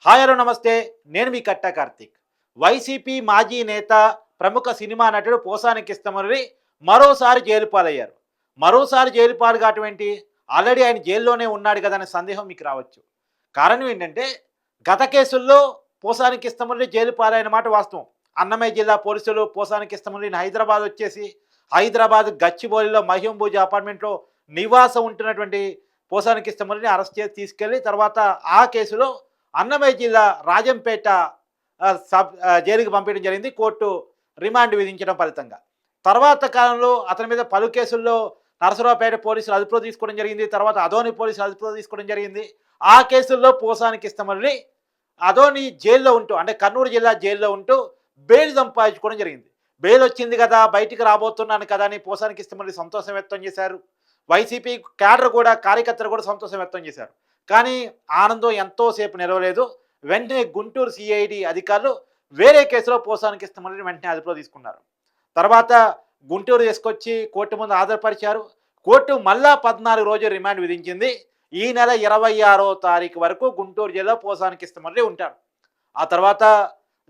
Hi hello నమస్తే. నేను మీ కట్టా Karthik. YCP మాజీ నేత, ప్రముఖ సినిమా నటుడు పోసాని కృష్ణమురళి మరోసారి జైలు పాలయ్యారు. మరోసారి జైలు పాలు కావటం ఏంటి? ఆల్రెడీ ఆయన జైల్లోనే ఉన్నాడు కదా అనే సందేహం మీకు రావచ్చు. కారణం ఏంటంటే గత కేసుల్లో పోసాని కృష్ణమురళి జైలు పాలైన మాట వాస్తవం. అన్నమయ్య జిల్లా పోలీసులు పోసాని కృష్ణమురళిని హైదరాబాద్ గచ్చిబౌలిలో మహ్యంబూజ్ అపార్ట్మెంట్లో నివాసం ఉంటున్నటువంటి పోసాని కృష్ణమురళిని అరెస్ట్ చేసి తీసుకెళ్లి తర్వాత ఆ కేసులో అన్నమయ్య జిల్లా రాజంపేట జైలుకి పంపించడం జరిగింది. కోర్టు రిమాండ్ విధించడం ఫలితంగా తర్వాత కాలంలో అతని మీద పలు కేసుల్లో నరసరావుపేట పోలీసులు అదుపులో తీసుకోవడం జరిగింది. తర్వాత అదోని పోలీసులు అదుపులో తీసుకోవడం జరిగింది. ఆ కేసుల్లో పోసాని కృష్ణమురళి అదోని జైల్లో ఉంటూ, అంటే కర్నూలు జిల్లా జైల్లో ఉంటూ బెయిల్ సంపాదించుకోవడం జరిగింది. బెయిల్ వచ్చింది కదా, బయటికి రాబోతున్నాను కదా అని పోసాని కృష్ణమురళి సంతోషం వ్యక్తం చేశారు. వైసీపీ క్యాడర్ కూడా, కార్యకర్తలు కూడా సంతోషం వ్యక్తం చేశారు. కానీ ఆనందం ఎంతోసేపు నిలవలేదు. వెంటనే గుంటూరు సిఐడి అధికారులు వేరే కేసులో పోసాని కృష్ణమురళిని వెంటనే అదుపులో తీసుకున్నారు. తర్వాత గుంటూరు తీసుకొచ్చి కోర్టు ముందు హాజరుపరిచారు. కోర్టు మళ్ళా 14 రోజులు రిమాండ్ విధించింది. ఈ నెల 26వ తారీఖు వరకు గుంటూరు జైల్లో పోసాని కృష్ణమురళి ఉంటారు. ఆ తర్వాత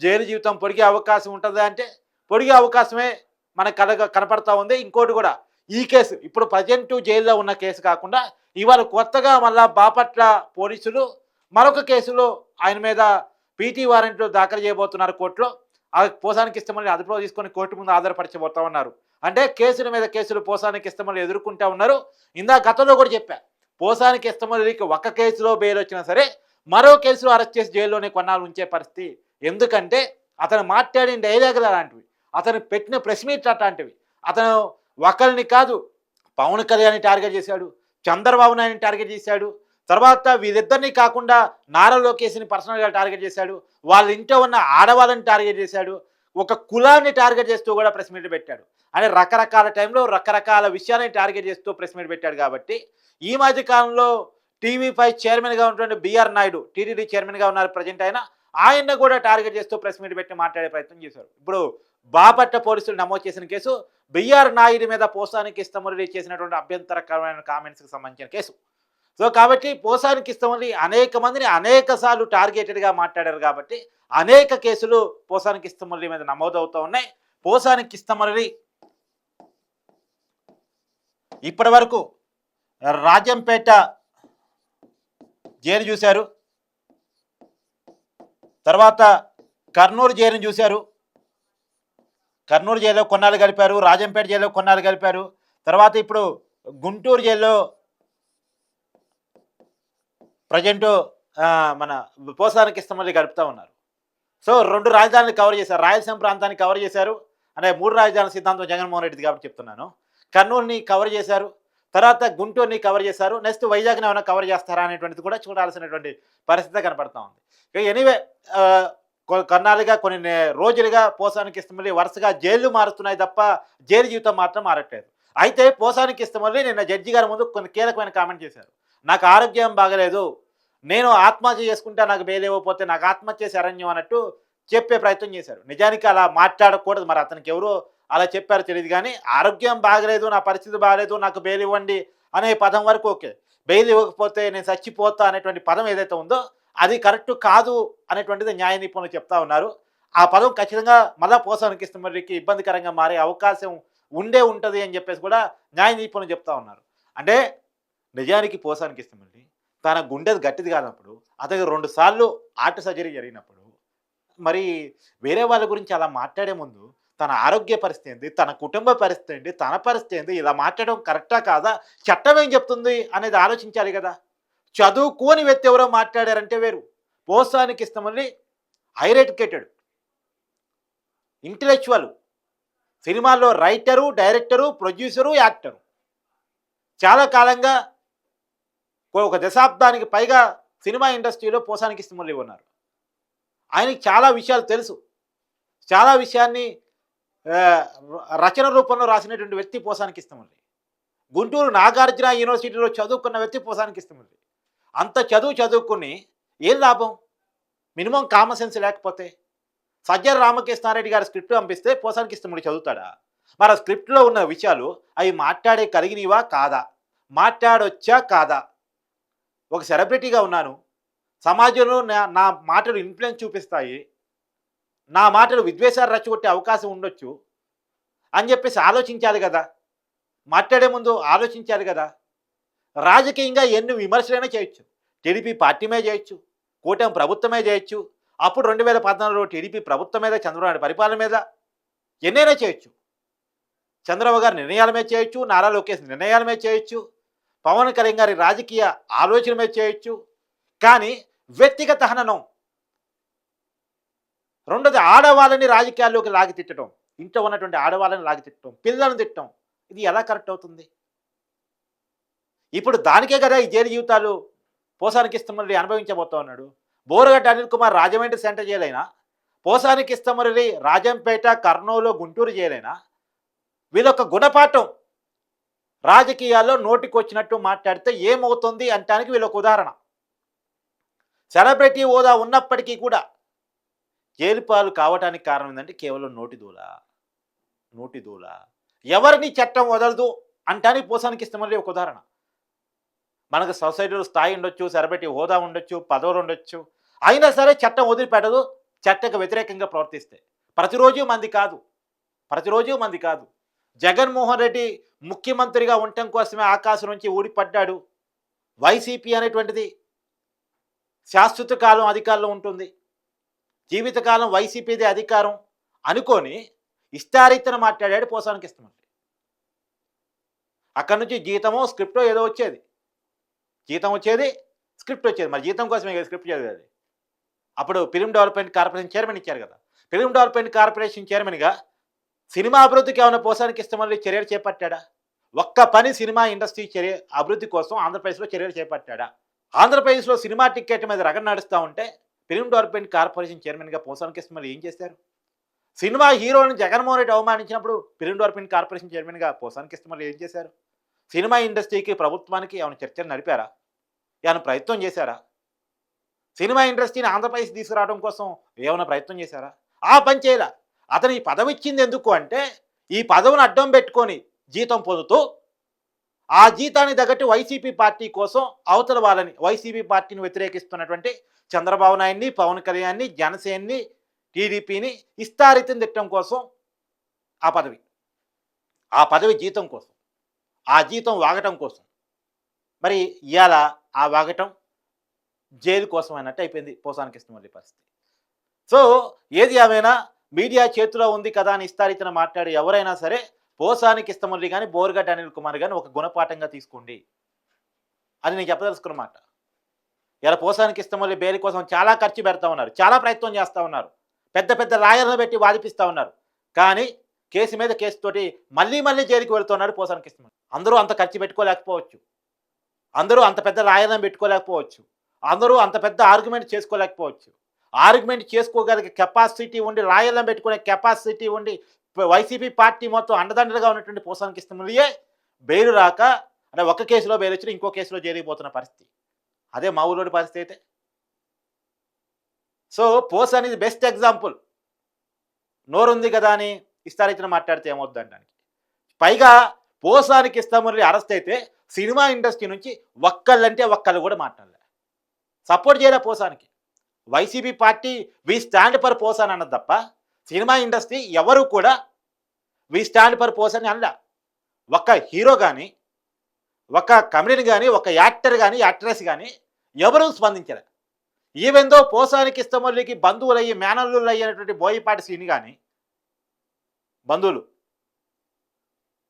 జైలు జీవితం పొడిగే అవకాశం ఉంటుంది అంటే పొడిగే అవకాశమే మనకు కనపడతా ఉంది. ఇంకోటి కూడా, ఈ కేసు ఇప్పుడు ప్రజెంట్ జైల్లో ఉన్న కేసు కాకుండా ఇవాళ కొత్తగా మళ్ళా బాపట్ల పోలీసులు మరొక కేసులో ఆయన మీద పీటీ వారెంట్లు దాఖలు చేయబోతున్నారు కోర్టులో. ఆ పోసాని కృష్ణమురళిని అదుపులో తీసుకొని కోర్టు ముందు ఆధారపరచబోతా ఉన్నారు. అంటే కేసుల మీద కేసులు పోసాని కృష్ణమురళి ఎదుర్కొంటూ ఉన్నారు. ఇందా గతంలో కూడా చెప్పా, పోసాని కృష్ణమురళికి ఒక కేసులో బెయిల్ వచ్చినా సరే మరో కేసులో అరెస్ట్ చేసి జైల్లోనే కొన్నాళ్ళు ఉంచే పరిస్థితి. ఎందుకంటే అతను మాట్లాడిన డైలాగులు అలాంటివి, అతను పెట్టిన ప్రెస్ మీట్లు అట్లాంటివి. అతను ఒకరిని కాదు, పవన్ కళ్యాణ్ని టార్గెట్ చేశాడు, చంద్రబాబు నాయుడిని టార్గెట్ చేశాడు, తర్వాత వీరిద్దరినీ కాకుండా నారా లోకేష్ని పర్సనల్గా టార్గెట్ చేశాడు, వాళ్ళ ఇంట్లో ఉన్న ఆడవాళ్ళని టార్గెట్ చేశాడు, ఒక కులాన్ని టార్గెట్ చేస్తూ కూడా ప్రెస్ మీట్ పెట్టాడు. అంటే రకరకాల టైంలో రకరకాల విషయాలని టార్గెట్ చేస్తూ ప్రెస్ మీట్ పెట్టాడు. కాబట్టి ఈ మధ్య కాలంలో టీవీ5 చైర్మన్గా ఉన్నటువంటి బిఆర్ నాయుడు, టీటీడీ చైర్మన్గా ఉన్నారు ప్రజెంట్ ఆయన కూడా టార్గెట్ చేస్తూ ప్రెస్ మీట్ పెట్టి మాట్లాడే ప్రయత్నం చేశారు. ఇప్పుడు బాపట్ల పోలీసులు నమోదు చేసిన కేసు బిఆర్ నాయుడు మీద పోసాని కృష్ణమురళి చేసినటువంటి అభ్యంతరకరమైన కామెంట్స్కి సంబంధించిన కేసు. సో కాబట్టి పోసాని కృష్ణమురళి అనేక మందిని అనేక సార్లు టార్గెటెడ్గా మాట్లాడారు. కాబట్టి అనేక కేసులు పోసాని కృష్ణమురళి మీద నమోదవుతూ ఉన్నాయి. పోసాని కృష్ణమురళి ఇప్పటి వరకు రాజంపేట జైలు చూశారు, తర్వాత కర్నూలు జైలును చూశారు, కర్నూలు జైల్లో కొన్నాళ్ళు గడిపారు, రాజంపేట జైల్లో కొన్నాళ్ళు గడిపారు, తర్వాత ఇప్పుడు గుంటూరు జైల్లో ప్రజెంటు మన పోసాని కృష్ణమురళి గడుపుతూ ఉన్నారు. సో 2 రాజధానులు కవర్ చేశారు, రాయలసీమ ప్రాంతాన్ని కవర్ చేశారు. అంటే 3 రాజధానుల సిద్ధాంతం జగన్మోహన్ రెడ్డిది కాబట్టి చెప్తున్నాను. కర్నూలుని కవర్ చేశారు, తర్వాత గుంటూరుని కవర్ చేశారు, నెక్స్ట్ వైజాగ్ని ఏమైనా కవర్ చేస్తారా అనేటువంటిది కూడా చూడాల్సినటువంటి పరిస్థితి కనపడతా ఉంది. ఎనీవే, కొన్నాళ్ళుగా కొన్ని రోజులుగా పోసాని కృష్ణమురళి వరుసగా జైలు మారుతున్నాయి తప్ప జైలు జీవితం మాత్రం మారట్లేదు. అయితే పోసాని కృష్ణమురళి నిన్న జడ్జి గారి ముందు కొన్ని కీలకమైన కామెంట్ చేశారు. నాకు ఆరోగ్యం బాగలేదు, నేను ఆత్మహత్య చేసుకుంటే నాకు బెయిల్ ఇవ్వకపోతే నాకు ఆత్మహత్య శరణ్యం అన్నట్టు చెప్పే ప్రయత్నం చేశారు. నిజానికి అలా మాట్లాడకూడదు, మరి అతనికి ఎవరు అలా చెప్పారో తెలియదు. కానీ ఆరోగ్యం బాగలేదు, నా పరిస్థితి బాగలేదు, నాకు బెయిల్ ఇవ్వండి అనే పదం వరకు ఓకే, బెయిల్ ఇవ్వకపోతే నేను చచ్చిపోతా అనేటువంటి పదం ఏదైతే ఉందో అది కరెక్ట్ కాదు అనేటువంటిది న్యాయ నిపుణులు చెప్తా ఉన్నారు. ఆ పదం ఖచ్చితంగా మళ్ళా పోసాని కృష్ణమురళికి ఇబ్బందికరంగా మారే అవకాశం ఉంటుంది అని చెప్పేసి కూడా న్యాయ నిపుణులు చెప్తా ఉన్నారు. అంటే నిజానికి పోసాని కృష్ణమురళి తన గుండెది గట్టిది కానప్పుడు, అతనికి 2 సార్లు హార్ట్ సర్జరీ జరిగినప్పుడు, మరి వేరే వాళ్ళ గురించి అలా మాట్లాడే ముందు తన ఆరోగ్య పరిస్థితి ఏంటి, తన కుటుంబ పరిస్థితి ఏంటి, తన పరిస్థితి ఏంటి, ఇలా మాట్లాడడం కరెక్టా కాదా, చట్టం ఏం చెప్తుంది అనేది ఆలోచించాలి కదా. చదువుకోని వ్యక్తి ఎవరో మాట్లాడారంటే వేరు. Posani Krishnamurali higher educated, intellectual, సినిమాల్లో రైటరు, డైరెక్టరు, ప్రొడ్యూసరు, యాక్టరు. చాలా కాలంగా ఒక దశాబ్దానికి పైగా సినిమా ఇండస్ట్రీలో పోసాని కృష్ణమురళి ఉన్నారు. ఆయనకి చాలా విషయాలు తెలుసు, చాలా విషయాన్ని రచన రూపంలో రాసినటువంటి వ్యక్తి పోసాని కృష్ణమురళి. గుంటూరు నాగార్జున యూనివర్సిటీలో చదువుకున్న వ్యక్తి పోసాని కృష్ణమురళి. అంత చదువుకుని ఏం లాభం? మినిమం కామన్ సెన్స్ లేకపోతే. సజ్జల రామకృష్ణారెడ్డి గారి స్క్రిప్ట్ పంపిస్తే పోసాని కృష్ణమురళి చదువుతాడా? మరి ఆ స్క్రిప్ట్లో ఉన్న విషయాలు అవి మాట్లాడే కలిగినవా కాదా, మాట్లాడొచ్చా కాదా? ఒక సెలబ్రిటీగా ఉన్నాను, సమాజంలో నా మాటలు ఇన్‌ఫ్లుయెన్స్ చూపిస్తాయి. నా మాటలు విద్వేషాలు రెచ్చగొట్టే అవకాశం ఉండొచ్చు అని చెప్పేసి ఆలోచించాలి గదా! మాట్లాడే ముందు ఆలోచించాలి గదా! రాజకీయంగా ఎన్ని విమర్శలైనా చేయొచ్చు. టీడీపీ పార్టీ మీద చేయొచ్చు. కూటమి ప్రభుత్వమే చేయొచ్చు. అప్పుడు 2014లో టీడీపీ ప్రభుత్వం మీద, చంద్రబాబు నాయుడు పరిపాలన మీద ఎన్నైనా చేయొచ్చు. చంద్రబాబు గారి నిర్ణయాల మీద చేయొచ్చు. నారా లోకేష్ నిర్ణయాల మీద చేయొచ్చు. పవన్ కళ్యాణ్ గారి రాజకీయ ఆలోచన మీద చేయొచ్చు. కానీ వ్యక్తిగత హననం, రెండోది ఆడవాళ్ళని రాజకీయాల్లోకి లాగి తిట్టడం, ఇంట్లో ఉన్నటువంటి ఆడవాళ్ళని లాగి తిట్టడం, పిల్లలను తిట్టడం, ఇది ఎలా కరెక్ట్ అవుతుంది? ఇప్పుడు దానికే కదా ఈ జైలు జీవితాలు పోసానికి ఇష్టమల్లి అనుభవించబోతా ఉన్నాడు. బోరగడ్డ అనిల్ కుమార్ రాజమండ్రి సెంటర్ జైలైనా, పోసానికి ఇష్టమల్లి రాజంపేట, కర్నూలు, గుంటూరు జైలైనా, వీళ్ళొక గుణపాఠం రాజకీయాల్లో నోటికొచ్చినట్టు మాట్లాడితే ఏమవుతుంది అంటానికి వీళ్ళొక ఉదాహరణ. సెలబ్రిటీ హోదా ఉన్నప్పటికీ కూడా జైలు పాలు కావటానికి కారణం ఏంటంటే కేవలం నోటి దూల. ఎవరిని చట్టం వదలదు అంటానికి పోసానికి ఇష్టమల్లి ఒక ఉదాహరణ. మనకు సొసైటీలో స్థాయి ఉండొచ్చు, సెలబ్రిటీ హోదా ఉండొచ్చు, పదవులు ఉండొచ్చు, అయినా సరే చట్టం వదిలిపెట్టదు చట్టకు వ్యతిరేకంగా ప్రవర్తిస్తే. ప్రతిరోజు మంది కాదు. జగన్మోహన్ రెడ్డి ముఖ్యమంత్రిగా ఉండటం కోసమే ఆకాశం నుంచి ఊడిపడ్డాడు. వైసీపీ అనేటువంటిది శాశ్వత కాలం అధికారంలో ఉంటుంది, జీవితకాలం వైసీపీదే అధికారం అనుకొని ఇష్టారీతన మాట్లాడాడు పోసానికి ఇష్టమల్లి. అక్కడి నుంచి జీతమో స్క్రిప్టో ఏదో వచ్చేది, స్క్రిప్ట్ వచ్చేది. మరి జీతం కోసమే కదా స్క్రిప్ట్ చదివేది. అప్పుడు ఫిల్మ్ డెవలప్మెంట్ కార్పొరేషన్ చైర్మన్ ఇచ్చారు కదా. ఫిల్మ్ డెవలప్మెంట్ కార్పొరేషన్ చైర్మన్గా సినిమా అభివృద్ధికి ఏమైనా పోసానికి ఇష్టమల్లి చర్యలు చేపట్టాడా? ఒక్క పని సినిమా ఇండస్ట్రీ అభివృద్ధి కోసం ఆంధ్రప్రదేశ్లో చర్యలు చేపట్టాడా? ఆంధ్రప్రదేశ్లో సినిమా టికెట్ మీద రగడ నడుస్తూ ఉంటే ఫిల్మ్ డెవలప్మెంట్ కార్పొరేషన్ చైర్మన్గా పోసానికి ఇష్టమల్లి ఏం చేశారు? సినిమా హీరోని జగన్మోహన్ రెడ్డి అవమానించినప్పుడు ఫిల్మ్ డెవలప్మెంట్ కార్పొరేషన్ చైర్మన్గా పోసానికి ఇష్టమల్లి ఏం చేశారు? సినిమా ఇండస్ట్రీకి, ప్రభుత్వానికి ఏమైనా చర్చలు నడిపారా? ఏమైనా ప్రయత్నం చేశారా? సినిమా ఇండస్ట్రీని ఆంధ్రప్రదేశ్ తీసుకురావడం కోసం ఏమైనా ప్రయత్నం చేశారా? ఆ పని చేయరా. అతను ఈ పదవి ఇచ్చింది ఎందుకు అంటే, ఈ పదవిని అడ్డం పెట్టుకొని జీతం పొందుతూ ఆ జీతాన్ని తగ్గట్టు వైసీపీ పార్టీ కోసం అవతల వాళ్ళని, వైసీపీ పార్టీని వ్యతిరేకిస్తున్నటువంటి చంద్రబాబు నాయుడిని, పవన్ కళ్యాణ్ని, జనసేనని, టీడీపీని ఇష్టారీతం తిట్టడం కోసం ఆ పదవి జీతం కోసం, ఆ జీతం వాగటం కోసం. మరి ఇవాళ ఆ వాగటం జైలు కోసం అన్నట్టు అయిపోయింది పోసానికి ఇష్టమల్లి పరిస్థితి. సో ఏది ఏమైనా మీడియా చేతిలో ఉంది కదా అని ఇష్టారీతన మాట్లాడి ఎవరైనా సరే పోసానికి ఇష్టమల్లి కానీ, బోరగడ్డ అనిల్ కుమార్ కానీ ఒక గుణపాఠంగా తీసుకోండి అని నేను చెప్పదలుచుకున్నమాట. ఇలా పోసానికి ఇష్టమల్లి బెయిల్ కోసం చాలా ఖర్చు పెడతా ఉన్నారు, చాలా ప్రయత్నం చేస్తూ ఉన్నారు, పెద్ద పెద్ద లాయర్లను పెట్టి వాదిపిస్తూ ఉన్నారు. కానీ కేసు మీద కేసుతోటి మళ్ళీ జైలుకి వెళ్తున్నాడు పోసానికి ఇష్టమల్లి. అందరూ అంత ఖర్చు పెట్టుకోలేకపోవచ్చు, అందరూ అంత పెద్ద లాయర్లను పెట్టుకోలేకపోవచ్చు, అందరూ అంత పెద్ద ఆర్గ్యుమెంట్ చేసుకోలేకపోవచ్చు. ఆర్గ్యుమెంట్ చేసుకోగలిగే కెపాసిటీ ఉండి, లాయర్లను పెట్టుకునే కెపాసిటీ ఉండి, వైసీపీ పార్టీ మొత్తం అండదండలుగా ఉన్నటువంటి పోసానికి ఇష్టమల్లియే బెయిల్ రాక, అంటే ఒక కేసులో బెయిల్ వచ్చి ఇంకో కేసులో జైలుకి పోతున్న పరిస్థితి. అదే మా ఊళ్ళోని పరిస్థితి అయితే. సో పోస్ అనేది బెస్ట్ ఎగ్జాంపుల్. నోరుంది కదా అని ఇష్టారీతన మాట్లాడితే ఏమవుద్దంటానికి. పైగా పోసానికి ఇష్టమల్లి అరెస్ట్ అయితే సినిమా ఇండస్ట్రీ నుంచి ఒక్కళ్ళు కూడా మాట్లాడలే, సపోర్ట్ చేయలే పోసానికి. YCP party we stand for Posani అన్నది తప్ప సినిమా ఇండస్ట్రీ ఎవరు కూడా వి స్టాండ్ ఫర్ పోసాన్ అనలే. ఒక హీరో కానీ, ఒక కమెడియన్ కానీ, ఒక యాక్టర్ కానీ, యాక్ట్రెస్ కానీ ఎవరూ స్పందించలే. ఈవెన్ దో పోసానికి ఇష్టమల్లికి బంధువులయ్యి, మేనల్లుళ్ళు అయ్యేటువంటి బోయపాటి శ్రీని కానీ బంధువులు,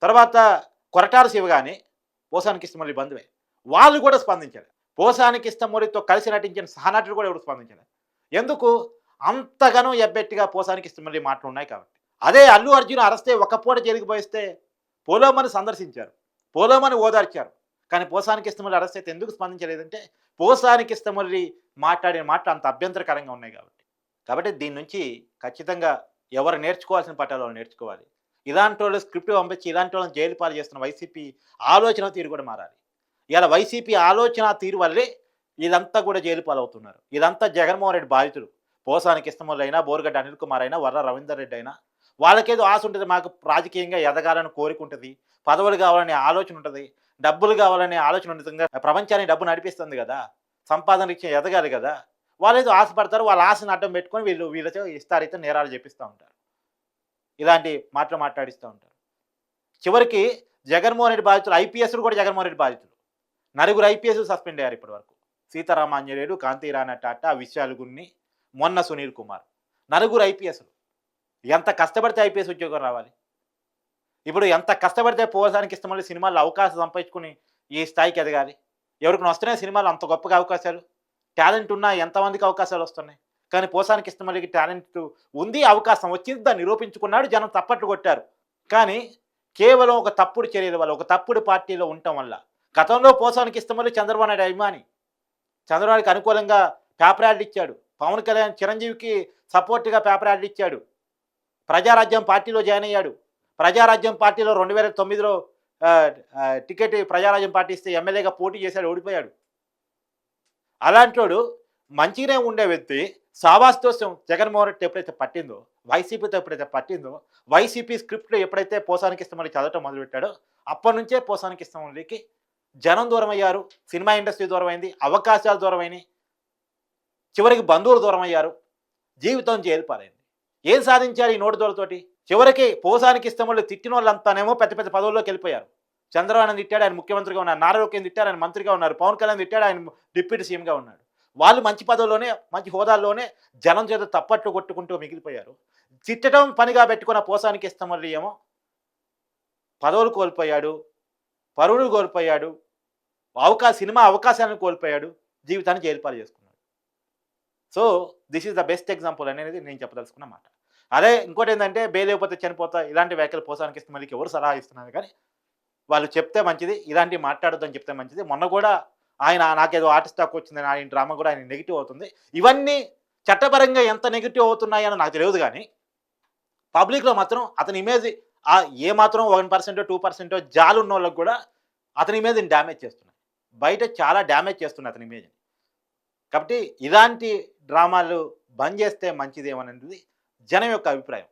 తర్వాత కొరటాల శివ కానీ పోసానికి ఇష్టమల్లి బంధువే, వాళ్ళు కూడా స్పందించారు. పోసానికి ఇష్టమల్లితో కలిసి నటించిన సహనటులు కూడా ఎవరు స్పందించారు. ఎందుకు? అంతగానో ఎబ్బెట్టిగా పోసానికి ఇష్టమల్లి మాటలు ఉన్నాయి కాబట్టి. అదే అల్లు అర్జున్ అరెస్టే ఒక పూట జైలుకి పోయిస్తే పోలోమని సందర్శించారు, పోలోమని ఓదార్చారు. కానీ పోసానికి ఇష్టమల్లి అరెస్ట్ అయితే ఎందుకు స్పందించలేదంటే పోసానికి ఇష్టమల్లి మాట్లాడిన మాటలు అంత అభ్యంతరకరంగా ఉన్నాయి కాబట్టి దీని నుంచి ఖచ్చితంగా ఎవరు నేర్చుకోవాల్సిన పట్టాలు వాళ్ళు నేర్చుకోవాలి. ఇలాంటి వాళ్ళు స్క్రిప్ట్ పంపించి ఇలాంటి వాళ్ళని జైలు పాలు చేస్తున్న వైసీపీ ఆలోచన తీరు కూడా మారాలి. ఇలా వైసీపీ ఆలోచన తీరు వల్లే వీళ్ళంతా కూడా జైలు పాలవుతున్నారు. ఇదంతా జగన్మోహన్ రెడ్డి బాధితులు. పోసానికి ఇష్టమల్లి అయినా, బోరగడ్డ అనిల్ కుమార్ అయినా, వర్ర రవీందర్ రెడ్డి అయినా, వాళ్ళకేదో ఆశ ఉంటుంది, మాకు రాజకీయంగా ఎదగాలని కోరిక ఉంటుంది, పదవులు కావాలనే ఆలోచన ఉంటుంది, డబ్బులు కావాలనే ఆలోచన ఉంటుంది. ప్రపంచాన్ని డబ్బు నడిపిస్తుంది కదా. సంపాదన రీత్యా ఎదగాలి కదా! వాళ్ళేదో ఆశపడతారు. వాళ్ళ ఆశను అడ్డం పెట్టుకొని వీళ్ళతో ఇష్టారీతిన నేరాలు చేపిస్తా ఉంటారు. ఇలాంటి మాటలు మాట్లాడిస్తా ఉంటారు. చివరికి జగన్మోహన్ రెడ్డి బాధితులు ఐపీఎస్‌లు కూడా జగన్మోహన్ రెడ్డి బాధితులు. నలుగురు ఐపీఎస్‌లు సస్పెండ్ అయ్యారు ఇప్పటివరకు. సీతారామాంజనేయులు, కాంతిరాణ టాటా, విశాల్ గున్ని, మొన్న సునీల్ కుమార్. నలుగురు ఐపీఎస్‌లు. ఎంత కష్టపడితే ఐపీఎస్ ఉద్యోగం రావాలి? ఇప్పుడు ఎంత కష్టపడితే పోసానికి ఇష్టమల్లి సినిమాల్లో అవకాశం సంపాదించుకొని ఈ స్థాయికి ఎదగాలి? ఎవరికైనా వస్తున్నాయా సినిమాలు అంత గొప్పగా అవకాశాలు? టాలెంట్ ఉన్నా ఎంతమందికి అవకాశాలు వస్తున్నాయి? కానీ పోసానికి ఇష్టమల్లికి టాలెంట్ ఉంది, అవకాశం వచ్చింది, దాన్ని నిరూపించుకున్నాడు, జనం తప్పట్లు కొట్టారు. కానీ కేవలం ఒక తప్పుడు చర్యల వల్ల, ఒక తప్పుడు పార్టీలో ఉండటం వల్ల. గతంలో పోసానికి ఇష్టమల్లి చంద్రబాబు నాయుడు అభిమాని. చంద్రబాబుకి అనుకూలంగా పేపర్ యాడ్లు ఇచ్చాడు. పవన్ కళ్యాణ్ చిరంజీవికి సపోర్ట్‌గా పేపర్ యాడ్లు ఇచ్చాడు. ప్రజారాజ్యం పార్టీలో జాయిన్ అయ్యాడు. ప్రజారాజ్యం పార్టీలో 2009లో టికెట్ ప్రజారాజ్యం పార్టీ ఇస్తే ఎమ్మెల్యేగా పోటీ చేశాడు, ఓడిపోయాడు. అలాంటోడు మంచిగానే ఉండే వ్యక్తి సావాస్తోసం జగన్మోహన్ రెడ్డి ఎప్పుడైతే పట్టిందో, వైసీపీతో ఎప్పుడైతే పట్టిందో, వైసీపీ స్క్రిప్ట్‌లో ఎప్పుడైతే పోసానికి ఇష్టమని చదవటం మొదలుపెట్టాడో, అప్పటినుంచే పోసానికి ఇష్టమల్లికి జనం దూరమయ్యారు, సినిమా ఇండస్ట్రీ దూరమైంది, అవకాశాలు దూరమైనయి, చివరికి బంధువులు దూరమయ్యారు, జీవితం జైలు పాలైంది. ఏం సాధించారు ఈ నోటు దూలతోటి? చివరికి పోసానికి ఇష్టమల్లి తిట్టినోళ్ళంతానేమో పెద్ద పెద్ద పదవుల్లోకి వెళ్ళిపోయారు. చంద్రబాబు తిట్టాడు, ఆయన ముఖ్యమంత్రిగా ఉన్నారు. నారా లోకేష్ తిట్టాడు, ఆయన మంత్రిగా ఉన్నారు. పవన్ కళ్యాణ్ తిట్టాడు, ఆయన డిప్యూటీ సీఎంగా ఉన్నాడు. వాళ్ళు మంచి పదవుల్లోనే, మంచి హోదాల్లోనే జనం చేత తప్పట్లు కొట్టుకుంటూ మిగిలిపోయారు. తిట్టడం పనిగా పెట్టుకున్న పోసానికి ఇష్టమల్లి ఏమో పదవులు కోల్పోయాడు, పరువులు కోల్పోయాడు, సినిమా అవకాశాలను కోల్పోయాడు, జీవితాన్ని జైలు పాలు చేసుకున్నాడు. So this is the best example అనేది నేను చెప్పదలుచుకున్న మాట. అదే ఇంకోటి ఏంటంటే బెయిల్ అయిపోతే చనిపోతా, ఇలాంటి వ్యాఖ్యలు పోసానికి ఇష్టమల్లికి ఎవరు సలహా ఇస్తున్నారు కానీ వాళ్ళు చెప్తే మంచిది, ఇలాంటివి మాట్లాడొద్దని చెప్తే మంచిది. మొన్న కూడా ఆయన నాకేదో ఆర్టిస్ట్ టాక్ వచ్చిందని ఆయన డ్రామా కూడా ఆయన నెగిటివ్ అవుతుంది. ఇవన్నీ చట్టపరంగా ఎంత నెగిటివ్ అవుతున్నాయని నాకు తెలియదు కానీ పబ్లిక్లో మాత్రం అతని ఇమేజ్ ఏ మాత్రం 1% 2% జాలున్నోళ్ళకి కూడా అతని ఇమేజ్ని డ్యామేజ్ చేస్తున్నాయి. బయట చాలా డ్యామేజ్ చేస్తున్నాయి అతని ఇమేజ్ని. కాబట్టి ఇలాంటి డ్రామాలు బంద్ చేస్తే మంచిదేమనేది జనం యొక్క అభిప్రాయం.